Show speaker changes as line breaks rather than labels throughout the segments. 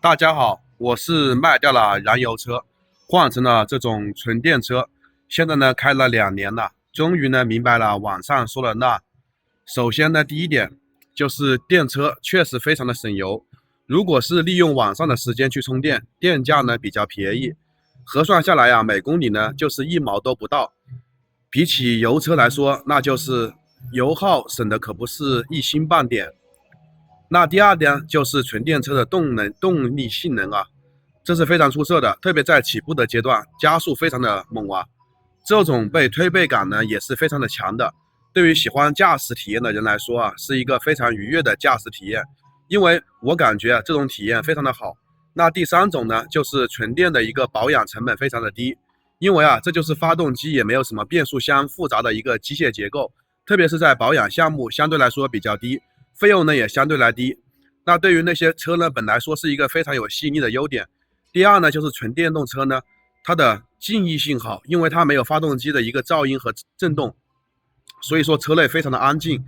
大家好，我是卖掉了燃油车，换成了这种纯电车。现在呢开了2年了，终于呢明白了网上说的那。首先呢，第一点就是电车确实非常的省油。如果是利用晚上的时间去充电，电价呢比较便宜，核算下来啊，每公里呢就是1毛都不到。比起油车来说，那就是油耗省的可不是一星半点。那第二点就是纯电车的动力性能啊，这是非常出色的，特别在起步的阶段，加速非常的猛啊，这种被推背感呢也是非常的强的。对于喜欢驾驶体验的人来说啊，是一个非常愉悦的驾驶体验，因为我感觉啊这种体验非常的好。那第三种呢，就是纯电的一个保养成本非常的低，因为啊这就是发动机也没有什么变速箱复杂的一个机械结构，特别是在保养项目相对来说比较低。费用呢也相对来低，那对于那些车呢，本来说是一个非常有吸引力的优点。第二呢，就是纯电动车呢，它的静谧性好，因为它没有发动机的一个噪音和震动，所以说车内非常的安静。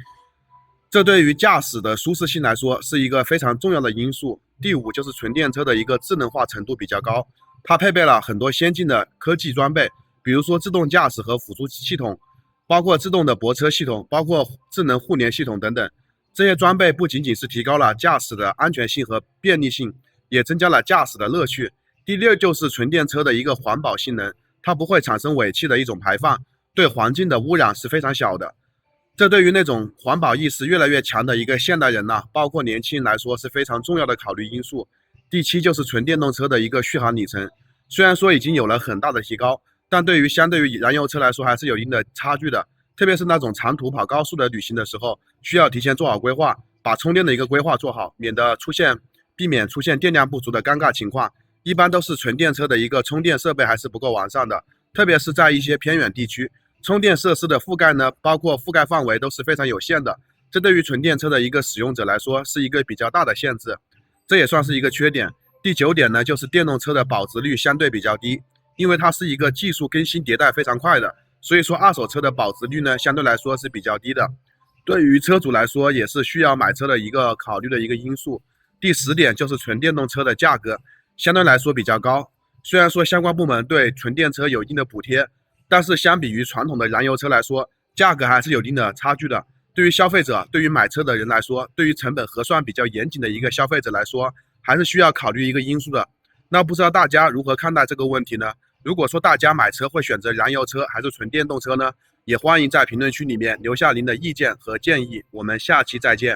这对于驾驶的舒适性来说是一个非常重要的因素。第五就是纯电车的一个智能化程度比较高，它配备了很多先进的科技装备，比如说自动驾驶和辅助系统，包括自动的泊车系统，包括智能互联系统等等。这些装备不仅仅是提高了驾驶的安全性和便利性，也增加了驾驶的乐趣。第六就是纯电车的一个环保性能，它不会产生尾气的一种排放，对环境的污染是非常小的。这对于那种环保意识越来越强的一个现代人呢，包括年轻人来说是非常重要的考虑因素。第七就是纯电动车的一个续航里程，虽然说已经有了很大的提高，但相对于燃油车来说还是有一定的差距的。特别是那种长途跑高速的旅行的时候，需要提前做好规划，把充电的一个规划做好，避免出现电量不足的尴尬情况。一般都是纯电车的一个充电设备还是不够完善的，特别是在一些偏远地区，充电设施的覆盖呢，包括覆盖范围都是非常有限的，这对于纯电车的一个使用者来说是一个比较大的限制，这也算是一个缺点。第九点呢，就是电动车的保值率相对比较低，因为它是一个技术更新迭代非常快的。所以说二手车的保值率呢，相对来说是比较低的，对于车主来说也是需要买车的一个考虑的一个因素。第10点就是纯电动车的价格相对来说比较高，虽然说相关部门对纯电车有一定的补贴，但是相比于传统的燃油车来说，价格还是有一定的差距的。对于消费者，对于买车的人来说，对于成本核算比较严谨的一个消费者来说，还是需要考虑一个因素的。那不知道大家如何看待这个问题呢？如果说大家买车会选择燃油车还是纯电动车呢？也欢迎在评论区里面留下您的意见和建议。我们下期再见。